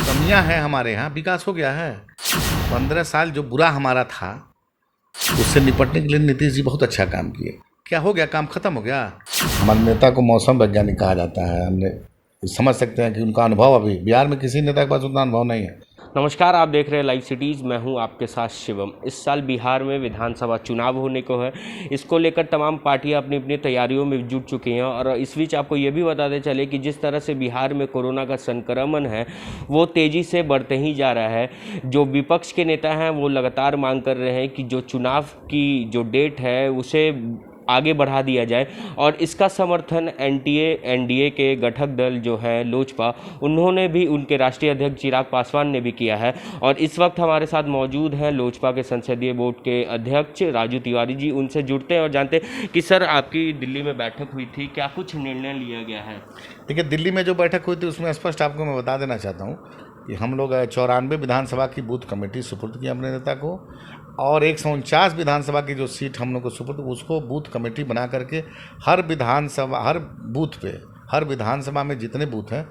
कमियां हैं हमारे यहाँ, विकास हो गया है। 15 साल जो बुरा हमारा था उससे निपटने के लिए नीतीश जी बहुत अच्छा काम किए। क्या हो गया? काम खत्म हो गया। हमारे नेता को मौसम वैज्ञानिक कहा जाता है। हमने समझ सकते हैं कि उनका अनुभव अभी बिहार में किसी नेता के पास उतना अनुभव नहीं है। नमस्कार, आप देख रहे हैं लाइव सिटीज़। मैं हूं आपके साथ शिवम। इस साल बिहार में विधानसभा चुनाव होने को है। इसको लेकर तमाम पार्टियां अपनी अपनी तैयारियों में जुट चुकी हैं और इस बीच आपको ये भी बताते चले कि जिस तरह से बिहार में कोरोना का संक्रमण है वो तेज़ी से बढ़ते ही जा रहा है। जो विपक्ष के नेता हैं वो लगातार मांग कर रहे हैं कि जो चुनाव की जो डेट है उसे आगे बढ़ा दिया जाए और इसका समर्थन एनडीए के घटक दल जो है लोजपा, उन्होंने भी, उनके राष्ट्रीय अध्यक्ष चिराग पासवान ने भी किया है। और इस वक्त हमारे साथ मौजूद हैं लोजपा के संसदीय बोर्ड के अध्यक्ष राजू तिवारी जी। उनसे जुड़ते हैं और जानते हैं कि सर, आपकी दिल्ली में बैठक हुई थी, क्या कुछ निर्णय लिया गया है? देखिए, दिल्ली में जो बैठक हुई थी उसमें स्पष्ट आपको मैं बता देना चाहता हूँ कि हम लोग 94 विधानसभा की बूथ कमेटी सुपुर्द की अपने नेता को, और 149 विधानसभा की जो सीट हम लोग को सुपुर्द, उसको बूथ कमेटी बना करके हर विधानसभा, हर बूथ पे, हर विधानसभा में जितने बूथ हैं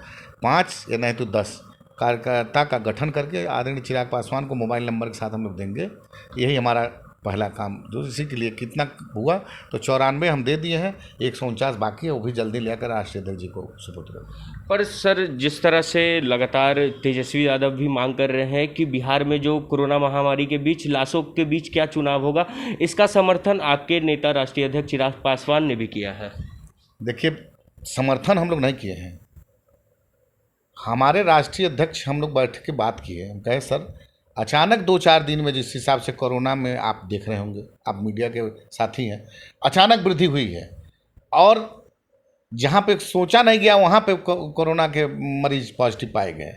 5 या नहीं तो 10 कार्यकर्ता का गठन करके आदरणीय चिराग पासवान को मोबाइल नंबर के साथ हम लोग देंगे। यही हमारा पहला काम, जो इसी के लिए कितना हुआ तो 94 हम दे दिए हैं, 149 बाकी है, वो भी जल्दी लेकर राष्ट्रीय अध्यक्ष जी को सुपुर्द करें। पर सर, जिस तरह से लगातार तेजस्वी यादव भी मांग कर रहे हैं कि बिहार में जो कोरोना महामारी के बीच, लाशों के बीच क्या चुनाव होगा, इसका समर्थन आपके नेता राष्ट्रीय अध्यक्ष चिराग पासवान ने भी किया है। देखिए, समर्थन हम लोग नहीं किए हैं। हमारे राष्ट्रीय अध्यक्ष हम लोग बैठ के बात किए, हम कहे सर, अचानक 2-4 दिन में जिस हिसाब से कोरोना में आप देख रहे होंगे, आप मीडिया के साथी हैं, अचानक वृद्धि हुई है और जहाँ पे सोचा नहीं गया वहाँ पे कोरोना के मरीज पॉजिटिव पाए गए।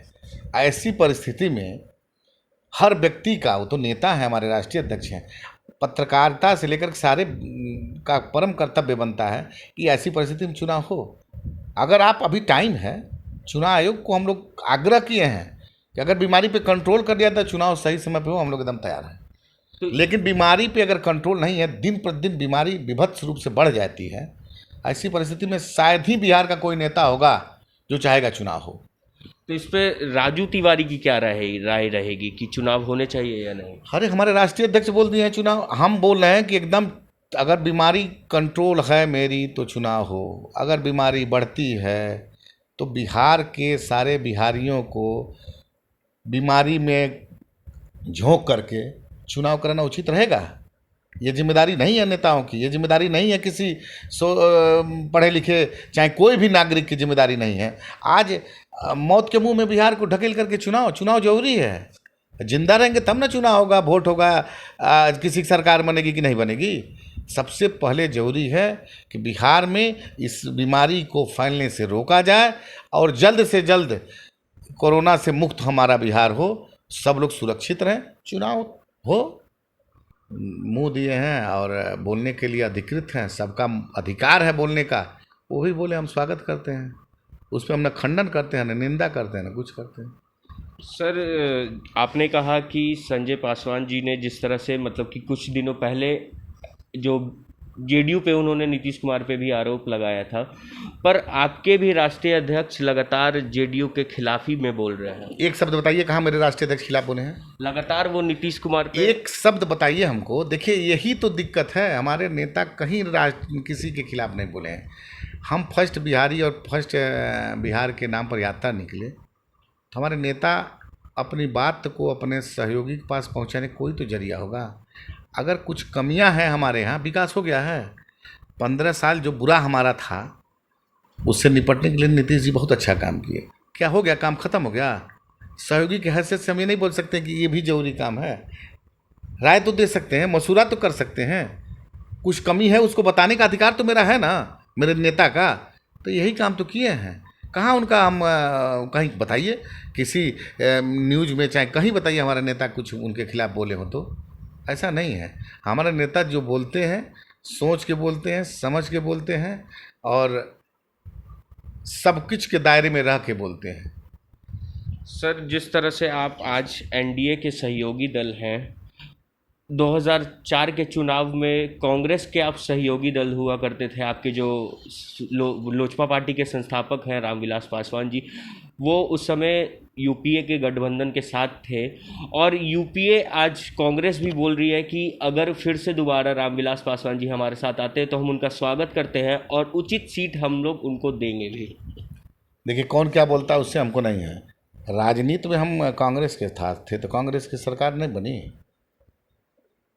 ऐसी परिस्थिति में हर व्यक्ति का, वो तो नेता है, हमारे राष्ट्रीय अध्यक्ष हैं, पत्रकारिता से लेकर सारे का परम कर्तव्य बनता है कि ऐसी परिस्थिति में चुनाव हो। अगर आप, अभी टाइम है, चुनाव आयोग को हम लोग आग्रह किए हैं कि अगर बीमारी पे कंट्रोल कर दिया तो चुनाव सही समय पे हो, हम लोग एकदम तैयार हैं। लेकिन बीमारी पे अगर कंट्रोल नहीं है, दिन प्रतिदिन बीमारी विभत्स रूप से बढ़ जाती है, ऐसी परिस्थिति में शायद ही बिहार का कोई नेता होगा जो चाहेगा चुनाव हो। तो इस पे राजू तिवारी की क्या राय रहेगी कि चुनाव होने चाहिए या नहीं? अरे, हमारे राष्ट्रीय अध्यक्ष बोल दिए हैं चुनाव, हम बोल रहे हैं कि एकदम, अगर बीमारी कंट्रोल है मेरी तो चुनाव हो। अगर बीमारी बढ़ती है तो बिहार के सारे बिहारियों को बीमारी में झोंक करके चुनाव कराना उचित रहेगा। ये जिम्मेदारी नहीं है नेताओं की, ये जिम्मेदारी नहीं है किसी पढ़े लिखे चाहे कोई भी नागरिक की जिम्मेदारी नहीं है। आज मौत के मुंह में बिहार को ढकेल करके चुनाव जरूरी है। जिंदा रहेंगे तब ना चुनाव होगा, वोट होगा, किसी की सरकार बनेगी कि नहीं बनेगी। सबसे पहले जरूरी है कि बिहार में इस बीमारी को फैलने से रोका जाए और जल्द से जल्द कोरोना से मुक्त हमारा बिहार हो, सब लोग सुरक्षित रहें, चुनाव हो। मुंह दिए हैं और बोलने के लिए अधिकृत हैं, सबका अधिकार है बोलने का, वो भी बोले, हम स्वागत करते हैं। उस पर हम न खंडन करते हैं, न निंदा करते हैं, न कुछ करते हैं। सर, आपने कहा कि संजय पासवान जी ने जिस तरह से, मतलब कि कुछ दिनों पहले जो जेडीयू पे उन्होंने नीतीश कुमार पे भी आरोप लगाया था, पर आपके भी राष्ट्रीय अध्यक्ष लगातार जेडीयू के खिलाफ ही में बोल रहे हैं। एक शब्द बताइए, कहाँ मेरे राष्ट्रीय अध्यक्ष खिलाफ बोले हैं? लगातार वो नीतीश कुमार पे एक शब्द बताइए हमको। देखिए, यही तो दिक्कत है, हमारे नेता कहीं किसी के खिलाफ नहीं बोले हैं। हम फर्स्ट बिहारी और फर्स्ट बिहार के नाम पर यात्रा निकले, तो हमारे नेता अपनी बात को अपने सहयोगी के पास पहुंचाने कोई तो जरिया होगा। अगर कुछ कमियां हैं हमारे यहाँ, विकास हो गया है। 15 साल जो बुरा हमारा था उससे निपटने के लिए नीतीश जी बहुत अच्छा काम किए। क्या हो गया? काम खत्म हो गया। सहयोगी की हैसियत से हम ये नहीं बोल सकते कि ये भी जरूरी काम है। राय तो दे सकते हैं, मशूरा तो कर सकते हैं, कुछ कमी है उसको बताने का अधिकार तो मेरा है ना, मेरे नेता का। तो यही काम तो किए हैं। कहाँ उनका हम कहीं बताइए, किसी न्यूज़ में चाहे कहीं बताइए हमारे नेता कुछ उनके खिलाफ बोले हो तो? ऐसा नहीं है। हमारे नेता जो बोलते हैं, सोच के बोलते हैं, समझ के बोलते हैं और सब कुछ के दायरे में रह के बोलते हैं। सर, जिस तरह से आप आज एनडीए के सहयोगी दल हैं, 2004 के चुनाव में कांग्रेस के आप सहयोगी दल हुआ करते थे, आपके जो लोजपा पार्टी के संस्थापक हैं रामविलास पासवान जी, वो उस समय यूपीए के गठबंधन के साथ थे। और यूपीए आज कांग्रेस भी बोल रही है कि अगर फिर से दोबारा रामविलास पासवान जी हमारे साथ आते हैं तो हम उनका स्वागत करते हैं और उचित सीट हम लोग उनको देंगे भी। देखिए, कौन क्या बोलता है उससे हमको नहीं है। राजनीति में हम कांग्रेस के साथ थे तो कांग्रेस की सरकार नहीं बनी।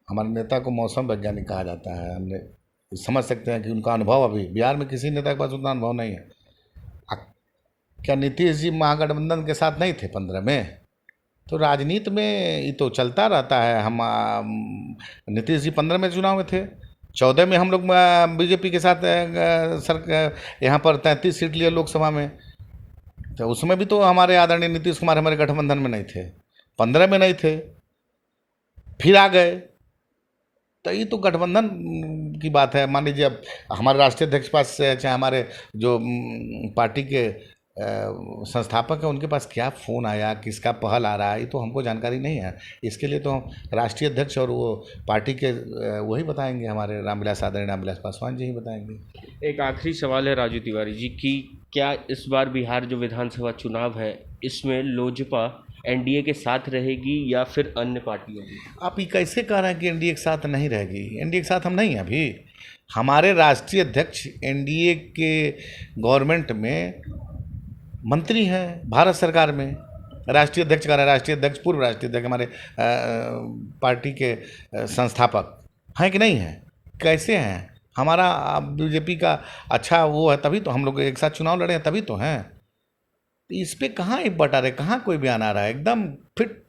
हमारे नेता को मौसम वैज्ञानिक कहा जाता है। हमने समझ सकते हैं कि उनका अनुभव अभी बिहार में किसी नेता के पास उतना अनुभव नहीं है। क्या नीतीश जी महागठबंधन के साथ नहीं थे 15 में? तो राजनीति में ये तो चलता रहता है। हम नीतीश जी 15 में चुनाव में थे, 14 में हम लोग बीजेपी के साथ यहाँ पर 33 सीट लिए लोकसभा में, तो उसमें भी तो हमारे आदरणीय नीतीश कुमार हमारे गठबंधन में नहीं थे, 15 में नहीं थे, फिर आ गए। तो ये तो गठबंधन की बात है। मान लीजिए अब हमारे राष्ट्रीय अध्यक्ष पास से चाहे हमारे जो पार्टी के संस्थापक हैं उनके पास क्या फ़ोन आया, किसका पहल आ रहा है, ये तो हमको जानकारी नहीं है। इसके लिए तो हम राष्ट्रीय अध्यक्ष और वो पार्टी के वही बताएंगे, हमारे आदरणीय रामविलास पासवान जी ही बताएंगे। एक आखिरी सवाल है राजू तिवारी जी की, क्या इस बार बिहार जो विधानसभा चुनाव है इसमें लोजपा एनडीए के साथ रहेगी या फिर अन्य पार्टियों की? आप ये कैसे कह रहे हैं कि एनडीए के साथ नहीं रहेगी? एनडीए के साथ हम नहीं हैं अभी। हमारे राष्ट्रीय अध्यक्ष एनडीए के गवर्नमेंट में मंत्री हैं, भारत सरकार में। राष्ट्रीय अध्यक्ष का राष्ट्रीय अध्यक्ष, पूर्व राष्ट्रीय अध्यक्ष हमारे पार्टी के संस्थापक हैं कि नहीं हैं? कैसे हैं? हमारा बीजेपी का अच्छा वो है तभी तो हम लोग एक साथ चुनाव लड़े हैं, तभी तो हैं। इस पे कहाँ एक बटा रहे, कहाँ कोई बयान आ रहा है? एकदम फिट,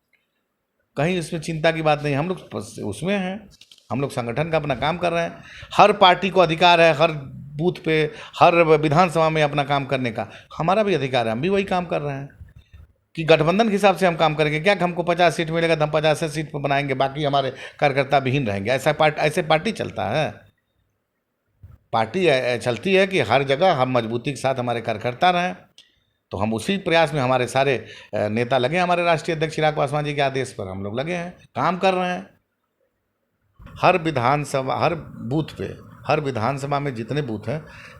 कहीं इसमें चिंता की बात नहीं। हम लोग उसमें हैं, हम लोग संगठन का अपना काम कर रहे हैं। हर पार्टी को अधिकार है हर बूथ पे, हर विधानसभा में अपना काम करने का। हमारा भी अधिकार है, हम भी वही काम कर रहे हैं कि गठबंधन के हिसाब से हम काम करेंगे। क्या हमको 50 सीट मिलेगा तो हम 50 सीट पर बनाएंगे, बाकी हमारे कार्यकर्ता विहीन रहेंगे? ऐसे पार्टी चलता है? पार्टी चलती है कि हर जगह हम मजबूती के साथ हमारे कार्यकर्ता रहें। तो हम उसी प्रयास में हमारे सारे नेता लगे हैं। हमारे राष्ट्रीय अध्यक्ष चिराग पासवान जी के आदेश पर हम लोग लगे हैं, काम कर रहे हैं। हर विधानसभा, हर बूथ पे, हर विधानसभा में जितने बूथ हैं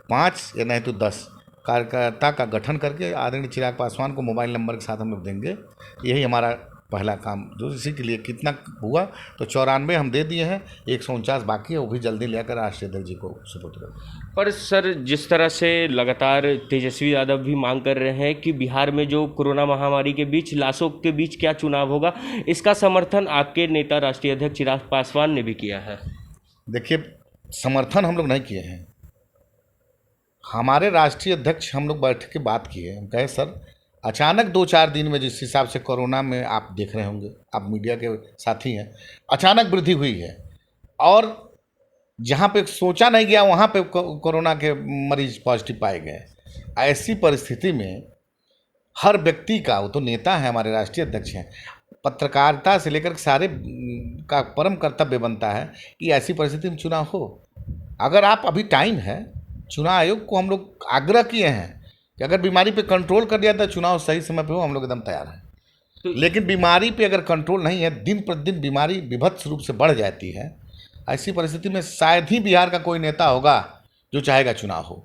5 या नहीं तो 10 कार्यकर्ता का गठन करके आदरणीय चिराग पासवान को मोबाइल नंबर के साथ हम लोग देंगे। यही हमारा पहला काम, जो इसी के लिए कितना हुआ तो 94 हम दे दिए हैं, 149 बाकी है, वो भी जल्दी लेकर राष्ट्रीय अध्यक्ष जी को सुपुर्द करें। पर सर, जिस तरह से लगातार तेजस्वी यादव भी मांग कर रहे हैं कि बिहार में जो कोरोना महामारी के बीच लाशों के बीच क्या चुनाव होगा, इसका समर्थन आपके नेता राष्ट्रीय अध्यक्ष चिराग पासवान ने भी किया है। देखिए, समर्थन हम लोग नहीं किए हैं। हमारे राष्ट्रीय अध्यक्ष हम लोग बैठ के बात किए, हम कहे सर अचानक 2-4 दिन में जिस हिसाब से कोरोना में आप देख रहे होंगे, आप मीडिया के साथी हैं, अचानक वृद्धि हुई है और जहाँ पे सोचा नहीं गया वहाँ पे कोरोना के मरीज पॉजिटिव पाए गए। ऐसी परिस्थिति में हर व्यक्ति का, वो तो नेता है हमारे राष्ट्रीय अध्यक्ष हैं, पत्रकारिता से लेकर सारे का परम कर्तव्य बनता है कि ऐसी परिस्थिति में चुनाव हो। अगर आप अभी टाइम है, चुनाव आयोग को हम लोग आग्रह किए हैं कि अगर बीमारी पे कंट्रोल कर दिया तो चुनाव सही समय पे हो, हम लोग एकदम तैयार हैं। तो लेकिन बीमारी पे अगर कंट्रोल नहीं है, दिन प्रतिदिन बीमारी विभत्स रूप से बढ़ जाती है, ऐसी परिस्थिति में शायद ही बिहार का कोई नेता होगा जो चाहेगा चुनाव हो।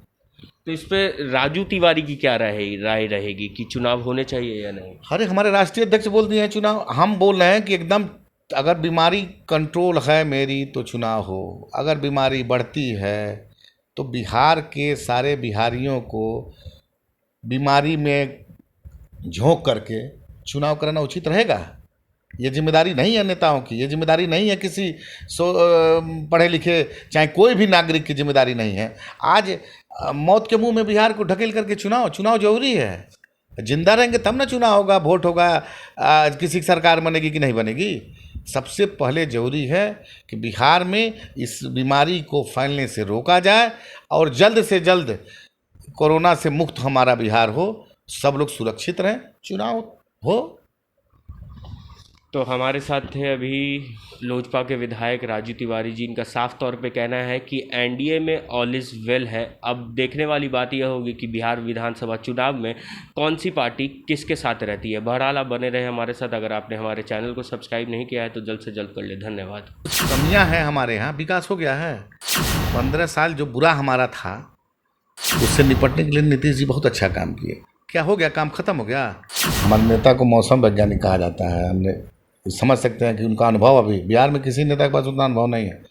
तो इस पे राजू तिवारी की क्या राय रहेगी कि चुनाव होने चाहिए या नहीं? अरे हमारे राष्ट्रीय अध्यक्ष बोल दिए हैं चुनाव, हम बोल रहे हैं कि एकदम अगर बीमारी कंट्रोल है मेरी तो चुनाव हो। अगर बीमारी बढ़ती है तो बिहार के सारे बिहारियों को बीमारी में झोंक करके चुनाव कराना उचित रहेगा। ये जिम्मेदारी नहीं है नेताओं की, ये जिम्मेदारी नहीं है किसी पढ़े लिखे चाहे कोई भी नागरिक की जिम्मेदारी नहीं है। आज मौत के मुंह में बिहार को ढकेल करके चुनाव जरूरी है। जिंदा रहेंगे तब ना चुनाव होगा, वोट होगा, किसी की सरकार बनेगी कि नहीं बनेगी। सबसे पहले जरूरी है कि बिहार में इस बीमारी को फैलने से रोका जाए और जल्द से जल्द कोरोना से मुक्त हमारा बिहार हो, सब लोग सुरक्षित रहें, चुनाव हो। तो हमारे साथ थे अभी लोजपा के विधायक राजू तिवारी जी। इनका साफ तौर पे कहना है कि एनडीए में ऑल इज़ वेल है। अब देखने वाली बात यह होगी कि बिहार विधानसभा चुनाव में कौन सी पार्टी किसके साथ रहती है। बहरहाल आप बने रहे हमारे साथ। अगर आपने हमारे चैनल को सब्सक्राइब नहीं किया है तो जल्द से जल्द कर ले। धन्यवाद। कमियां हैं हमारे यहाँ, विकास हो गया है। 15 साल जो बुरा हमारा था उससे निपटने के लिए नीतीश जी बहुत अच्छा काम किए। क्या हो गया, काम खत्म हो गया। हमारे नेता को मौसम वैज्ञानिक कहा जाता है। हमने समझ सकते हैं कि उनका अनुभव अभी बिहार में किसी नेता के पास उतना अनुभव नहीं है।